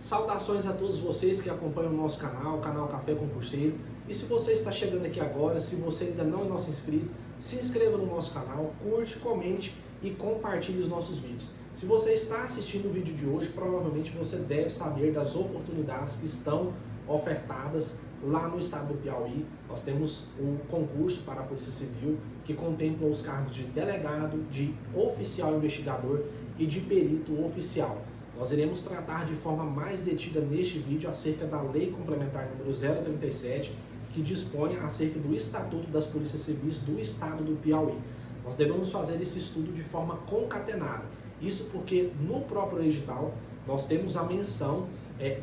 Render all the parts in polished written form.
Saudações a todos vocês que acompanham o nosso canal, o canal Café Concurseiro. E se você está chegando aqui agora, se você ainda não é nosso inscrito, se inscreva no nosso canal, curte, comente e compartilhe os nossos vídeos. Se você está assistindo o vídeo de hoje, provavelmente você deve saber das oportunidades que estão ofertadas lá no estado do Piauí. Nós temos o concurso para a Polícia Civil, que contempla os cargos de delegado, de oficial investigador e de perito oficial. Nós iremos tratar de forma mais detida neste vídeo acerca da Lei Complementar número 037, que dispõe acerca do Estatuto das Polícias Civis do Estado do Piauí. Nós devemos fazer esse estudo de forma concatenada. Isso porque no próprio edital nós temos a menção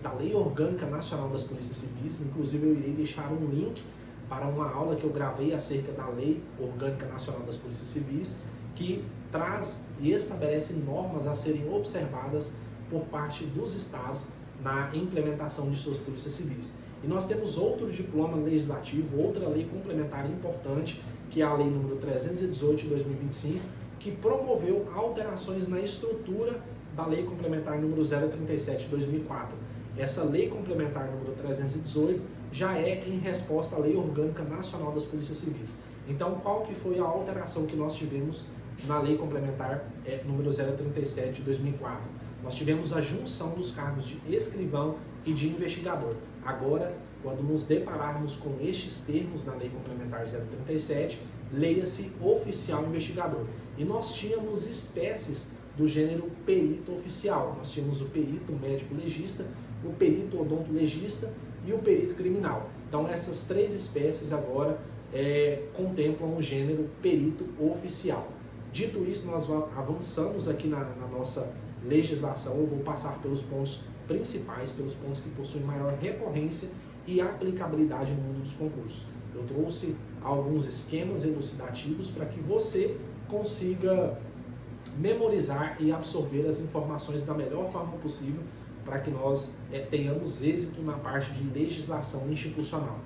da Lei Orgânica Nacional das Polícias Civis. Inclusive eu irei deixar um link para uma aula que eu gravei acerca da Lei Orgânica Nacional das Polícias Civis, que traz e estabelece normas a serem observadas por parte dos estados na implementação de suas polícias civis. E nós temos outro diploma legislativo, outra lei complementar importante, que é a Lei número 318 de 2025, que promoveu alterações na estrutura da Lei Complementar número 037 de 2004. Essa Lei Complementar número 318 já é em resposta à Lei Orgânica Nacional das Polícias Civis. Então, qual que foi a alteração que nós tivemos na Lei Complementar número 037 de 2004? Nós tivemos a junção dos cargos de escrivão e de investigador. Agora, quando nos depararmos com estes termos na Lei Complementar 037, leia-se oficial investigador. E nós tínhamos espécies do gênero perito oficial. Nós tínhamos o perito médico legista, o perito odontolegista e o perito criminal. Então, essas três espécies agora contemplam o gênero perito oficial. Dito isso, nós avançamos aqui na nossa legislação. Eu vou passar pelos pontos principais, pelos pontos que possuem maior recorrência e aplicabilidade no mundo dos concursos. Eu trouxe alguns esquemas elucidativos para que você consiga memorizar e absorver as informações da melhor forma possível para que nós tenhamos êxito na parte de legislação institucional.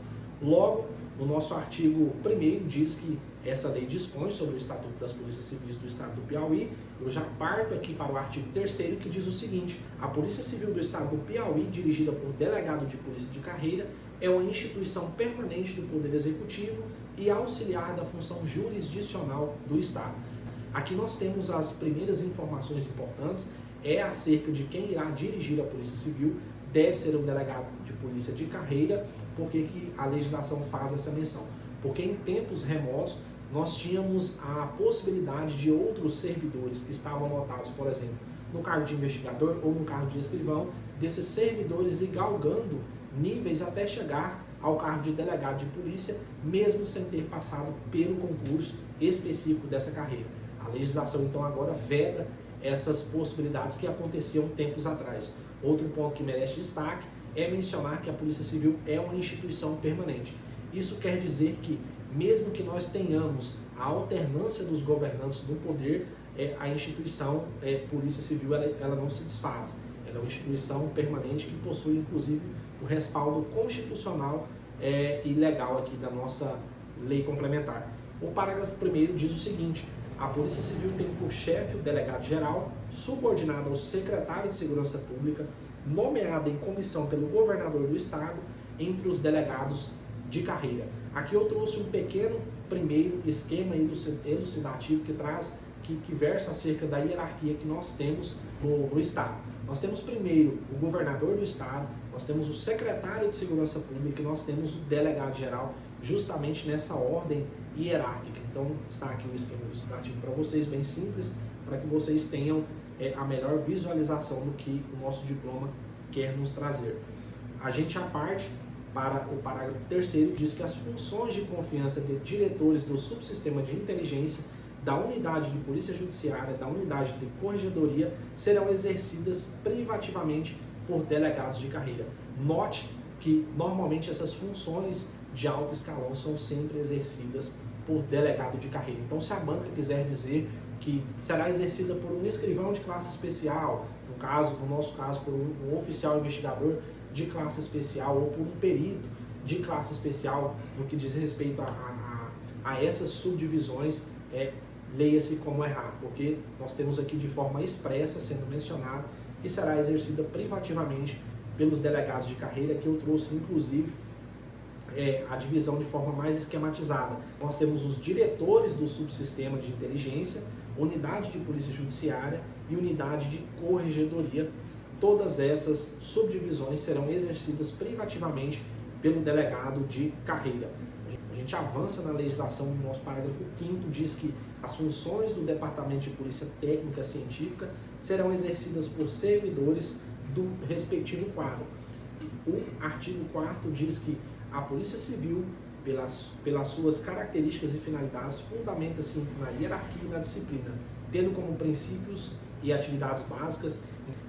Logo, no nosso artigo 1º diz que essa lei dispõe sobre o Estatuto das Polícias Civis do Estado do Piauí. Eu já parto aqui para o artigo 3º, que diz o seguinte: a Polícia Civil do Estado do Piauí, dirigida por delegado de polícia de carreira, é uma instituição permanente do Poder Executivo e auxiliar da função jurisdicional do Estado. Aqui nós temos as primeiras informações importantes, acerca de quem irá dirigir a Polícia Civil. Deve ser um delegado de polícia de carreira. Por que a legislação faz essa menção? Porque em tempos remotos nós tínhamos a possibilidade de outros servidores que estavam anotados, por exemplo, no cargo de investigador ou no cargo de escrivão, desses servidores ir galgando níveis até chegar ao cargo de delegado de polícia, mesmo sem ter passado pelo concurso específico dessa carreira. A legislação então agora veda essas possibilidades que aconteciam tempos atrás. Outro ponto que merece destaque é mencionar que a Polícia Civil é uma instituição permanente. Isso quer dizer que, mesmo que nós tenhamos a alternância dos governantes no poder, a instituição Polícia Civil ela não se desfaz. Ela é uma instituição permanente que possui, inclusive, o respaldo constitucional e legal aqui da nossa lei complementar. O parágrafo 1º diz o seguinte: a Polícia Civil tem por chefe o delegado-geral, subordinado ao secretário de Segurança Pública, nomeado em comissão pelo governador do estado, entre os delegados de carreira. Aqui eu trouxe um pequeno primeiro esquema elucidativo que versa acerca da hierarquia que nós temos no estado. Nós temos primeiro o governador do estado, nós temos o secretário de Segurança Pública e nós temos o delegado-geral, justamente nessa ordem hierárquica. Então está aqui um esquema elucidativo para vocês, bem simples, para que vocês tenham a melhor visualização do que o nosso diploma quer nos trazer. A gente parte para o parágrafo 3º, diz que as funções de confiança de diretores do subsistema de inteligência, da unidade de polícia judiciária, da unidade de corregedoria, serão exercidas privativamente por delegados de carreira. Note que normalmente essas funções de alto escalão são sempre exercidas por delegado de carreira. Então, se a banca quiser dizer que será exercida por um escrivão de classe especial, no nosso caso, por um oficial investigador de classe especial ou por um perito de classe especial, no que diz respeito a essas subdivisões, leia-se como errado, porque nós temos aqui de forma expressa sendo mencionado que será exercida privativamente pelos delegados de carreira, que eu trouxe inclusive a divisão de forma mais esquematizada. Nós temos os diretores do subsistema de inteligência, unidade de polícia judiciária e unidade de corregedoria. Todas essas subdivisões serão exercidas privativamente pelo delegado de carreira. A gente avança na legislação, no nosso parágrafo 5º diz que as funções do Departamento de Polícia Técnica Científica serão exercidas por servidores do respectivo quadro. O artigo 4º diz que a Polícia Civil, pelas suas características e finalidades, fundamenta-se na hierarquia e na disciplina, tendo como princípios e atividades básicas.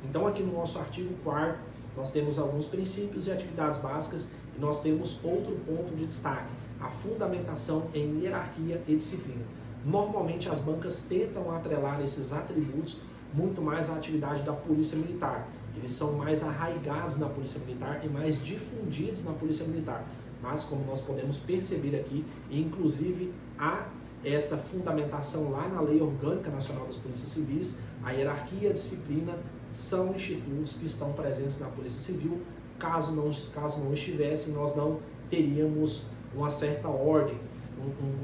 Então, aqui no nosso artigo 4º, nós temos alguns princípios e atividades básicas e nós temos outro ponto de destaque, a fundamentação em hierarquia e disciplina. Normalmente, as bancas tentam atrelar esses atributos muito mais à atividade da Polícia Militar. Eles são mais arraigados na Polícia Militar e mais difundidos na Polícia Militar. Mas, como nós podemos perceber aqui, inclusive há essa fundamentação lá na Lei Orgânica Nacional das Polícias Civis, a hierarquia e a disciplina são institutos que estão presentes na Polícia Civil. Caso não estivessem, nós não teríamos uma certa ordem,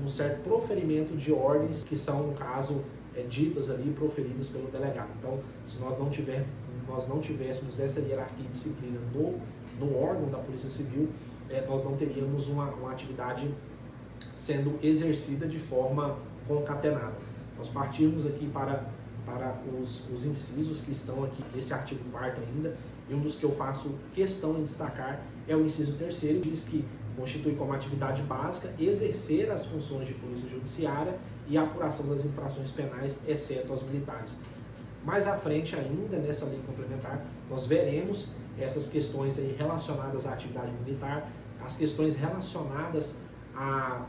um certo proferimento de ordens que são, no caso, ditas ali, proferidas pelo delegado. Então, se nós não tivéssemos essa hierarquia e disciplina no órgão da Polícia Civil, nós não teríamos uma atividade sendo exercida de forma concatenada. Nós partimos aqui para os incisos que estão aqui nesse artigo 4º ainda, e um dos que eu faço questão em destacar é o inciso 3º, diz que constitui como atividade básica exercer as funções de polícia judiciária e a apuração das infrações penais, exceto as militares. Mais à frente ainda, nessa lei complementar, nós veremos essas questões aí relacionadas à atividade militar, as questões relacionadas à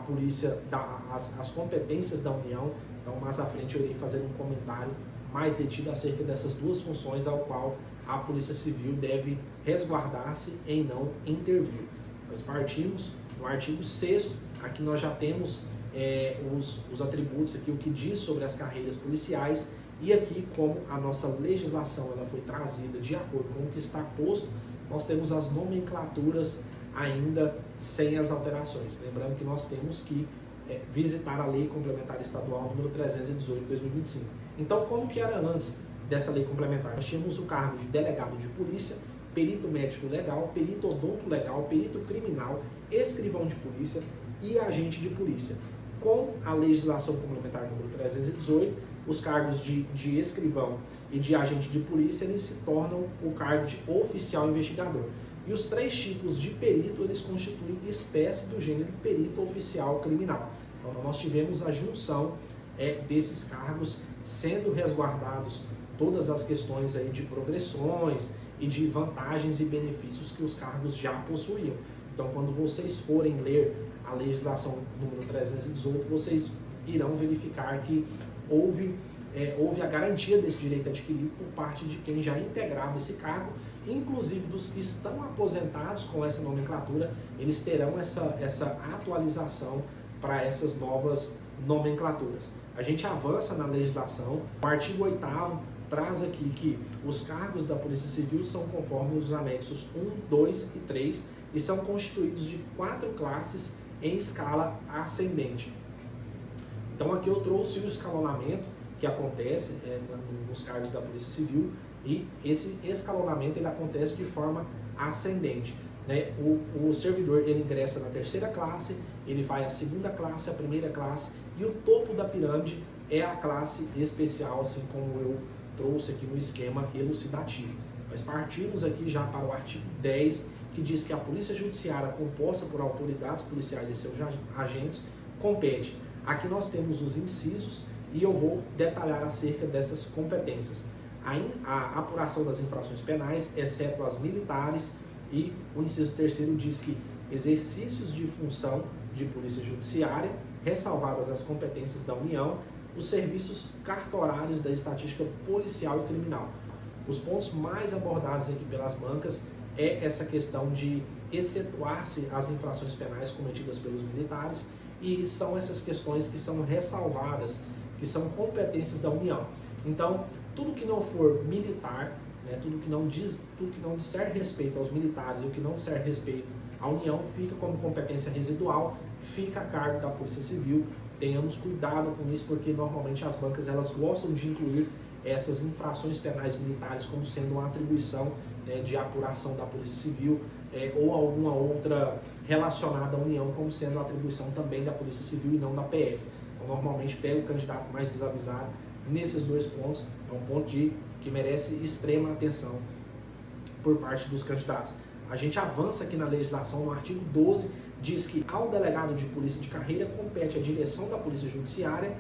polícia, as competências da União. Então, mais à frente eu irei fazer um comentário mais detido acerca dessas duas funções ao qual a Polícia Civil deve resguardar-se em não intervir. Nós partimos no artigo 6º, aqui nós já temos os atributos, aqui o que diz sobre as carreiras policiais, e aqui, como a nossa legislação ela foi trazida de acordo com o que está posto, nós temos as nomenclaturas ainda sem as alterações. Lembrando que nós temos que visitar a Lei Complementar Estadual número 318 de 2025. Então, como que era antes dessa lei complementar? Nós tínhamos o cargo de delegado de polícia, perito médico legal, perito odonto legal, perito criminal, escrivão de polícia e agente de polícia. Com a legislação complementar número 318, os cargos de escrivão e de agente de polícia, eles se tornam o cargo de oficial investigador. E os três tipos de perito, eles constituem espécie do gênero perito oficial criminal. Então, nós tivemos a junção desses cargos, sendo resguardados todas as questões aí de progressões e de vantagens e benefícios que os cargos já possuíam. Então, quando vocês forem ler a legislação número 318, vocês irão verificar que houve a garantia desse direito adquirido por parte de quem já integrava esse cargo, inclusive dos que estão aposentados com essa nomenclatura, eles terão essa atualização para essas novas nomenclaturas. A gente avança na legislação, o artigo 8º traz aqui que os cargos da Polícia Civil são conforme os anexos 1, 2 e 3 e são constituídos de 4 classes em escala ascendente. Então aqui eu trouxe o escalonamento que acontece nos cargos da Polícia Civil, e esse escalonamento ele acontece de forma ascendente. O servidor ele ingressa na 3ª classe, ele vai à 2ª classe, a 1ª classe, e o topo da pirâmide é a classe especial, assim como eu trouxe aqui no esquema elucidativo. Nós partimos aqui já para o artigo 10, que diz que a Polícia Judiciária, composta por autoridades policiais e seus agentes, compete. Aqui nós temos os incisos e eu vou detalhar acerca dessas competências. A apuração das infrações penais, exceto as militares, e o inciso 3º diz que exercícios de função de polícia judiciária, ressalvadas as competências da União, os serviços cartorários da estatística policial e criminal. Os pontos mais abordados aqui pelas bancas é essa questão de excetuar-se as infrações penais cometidas pelos militares, e são essas questões que são ressalvadas, que são competências da União. Então, tudo que não for militar né, tudo que não disser respeito aos militares e o que não disser respeito à União fica como competência residual, fica a cargo da Polícia Civil. Tenhamos cuidado com isso, porque normalmente as bancas elas gostam de incluir essas infrações penais militares como sendo uma atribuição, né, de apuração da Polícia Civil, ou alguma outra relacionada à União como sendo atribuição também da Polícia Civil e não da PF. Então, normalmente pega o candidato mais desavisado nesses dois pontos, é um ponto que merece extrema atenção por parte dos candidatos. A gente avança aqui na legislação, no artigo 12, diz que ao delegado de polícia de carreira compete a direção da Polícia Judiciária,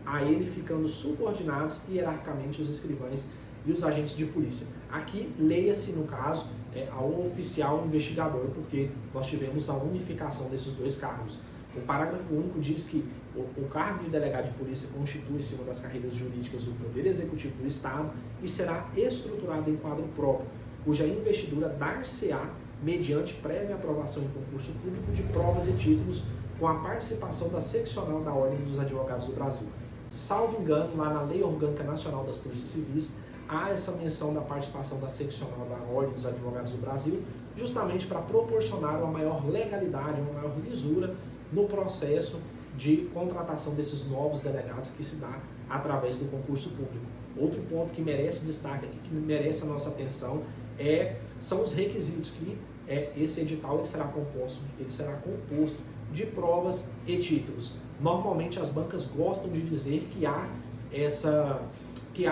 a ele ficando subordinados hierarquicamente os escrivães e os agentes de polícia. Aqui, leia-se, no caso, ao oficial investigador, porque nós tivemos a unificação desses dois cargos. O parágrafo único diz que o cargo de delegado de polícia constitui-se uma das carreiras jurídicas do Poder Executivo do Estado e será estruturado em quadro próprio, cuja investidura dar-se-á mediante prévia aprovação em concurso público de provas e títulos com a participação da seccional da Ordem dos Advogados do Brasil. Salvo engano, lá na Lei Orgânica Nacional das Polícias Civis, há essa menção da participação da seccional da Ordem dos Advogados do Brasil, justamente para proporcionar uma maior legalidade, uma maior lisura no processo de contratação desses novos delegados que se dá através do concurso público. Outro ponto que merece destaque aqui, que merece a nossa atenção, são os requisitos que esse edital ele será composto de provas e títulos. Normalmente as bancas gostam de dizer que há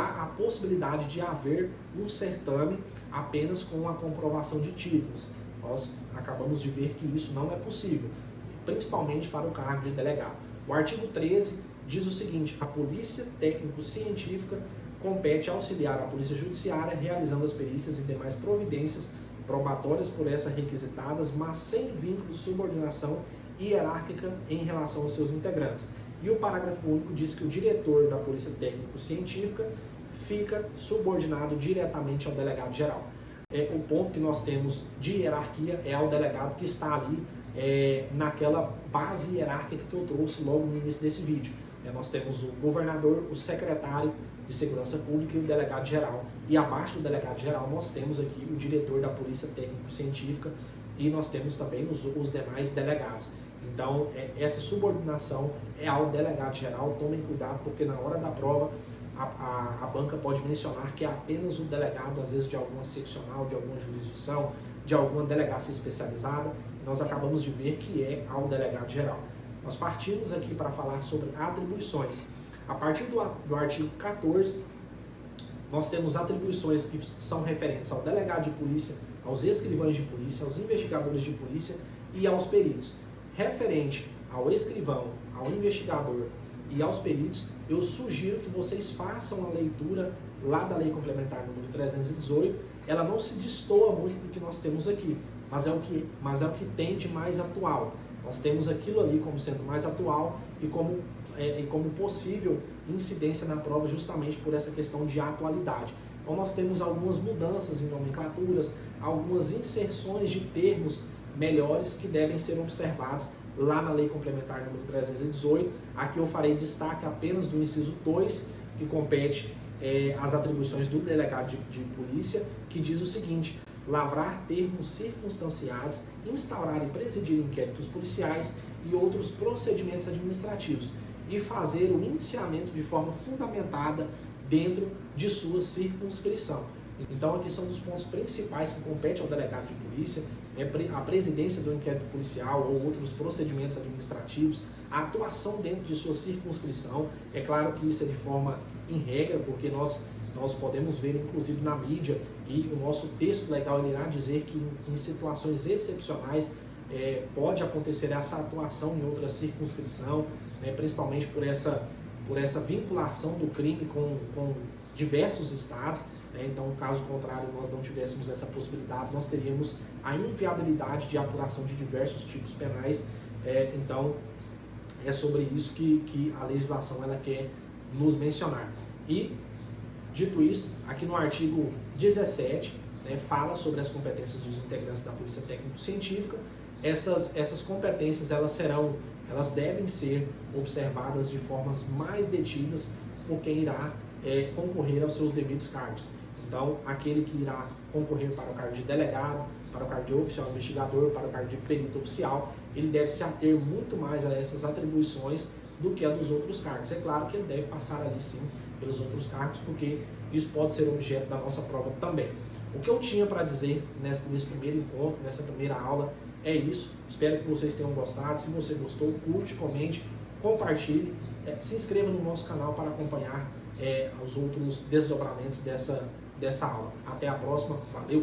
a possibilidade de haver um certame apenas com a comprovação de títulos. Nós acabamos de ver que isso não é possível, principalmente para o cargo de delegado. O artigo 13 diz o seguinte: a Polícia Técnico-Científica compete auxiliar a Polícia Judiciária realizando as perícias e demais providências probatórias por essa requisitadas, mas sem vínculo de subordinação hierárquica em relação aos seus integrantes. E o parágrafo único diz que o diretor da Polícia Técnico-Científica fica subordinado diretamente ao delegado geral. O ponto que nós temos de hierarquia é ao delegado que está ali naquela base hierárquica que eu trouxe logo no início desse vídeo. Nós temos o governador, o secretário de Segurança Pública e o delegado geral. E abaixo do delegado geral nós temos aqui o diretor da Polícia Técnico-Científica e nós temos também os demais delegados. Então, essa subordinação é ao delegado geral. Tomem cuidado, porque na hora da prova a banca pode mencionar que é apenas o delegado, às vezes de alguma seccional, de alguma jurisdição, de alguma delegacia especializada. Nós acabamos de ver que é ao delegado geral. Nós partimos aqui para falar sobre atribuições. A partir do artigo 14, nós temos atribuições que são referentes ao delegado de polícia, aos escrivães de polícia, aos investigadores de polícia e aos peritos. Referente ao escrivão, ao investigador e aos peritos, eu sugiro que vocês façam a leitura lá da Lei Complementar número 318. Ela não se destoa muito do que nós temos aqui, mas é o que tem de mais atual. Nós temos aquilo ali como sendo mais atual e como possível incidência na prova, justamente por essa questão de atualidade. Então nós temos algumas mudanças em nomenclaturas, algumas inserções de termos melhores que devem ser observados lá na Lei Complementar número 318. Aqui eu farei destaque apenas do inciso 2, que compete às atribuições do delegado de polícia, que diz o seguinte: lavrar termos circunstanciados, instaurar e presidir inquéritos policiais e outros procedimentos administrativos e fazer o indiciamento de forma fundamentada dentro de sua circunscrição. Então aqui são os pontos principais que compete ao delegado de polícia: a presidência do inquérito policial ou outros procedimentos administrativos, a atuação dentro de sua circunscrição. É claro que isso é de forma em regra, porque nós podemos ver inclusive na mídia, e o nosso texto legal irá dizer que em situações excepcionais pode acontecer essa atuação em outra circunscrição, principalmente por essa vinculação do crime com diversos estados. Então, caso contrário, nós não tivéssemos essa possibilidade, nós teríamos a inviabilidade de apuração de diversos tipos penais. Então, é sobre isso que a legislação ela quer nos mencionar. E, dito isso, aqui no artigo 17, fala sobre as competências dos integrantes da Polícia Técnico-Científica. Essas competências elas devem ser observadas de formas mais detidas por quem irá concorrer aos seus devidos cargos. Então, aquele que irá concorrer para o cargo de delegado, para o cargo de oficial investigador, para o cargo de perito oficial, ele deve se ater muito mais a essas atribuições do que a dos outros cargos. É claro que ele deve passar ali sim pelos outros cargos, porque isso pode ser objeto da nossa prova também. O que eu tinha para dizer nesse primeiro encontro, nessa primeira aula, é isso. Espero que vocês tenham gostado. Se você gostou, curte, comente, compartilhe, se inscreva no nosso canal para acompanhar os outros desdobramentos dessa aula. Até a próxima. Valeu!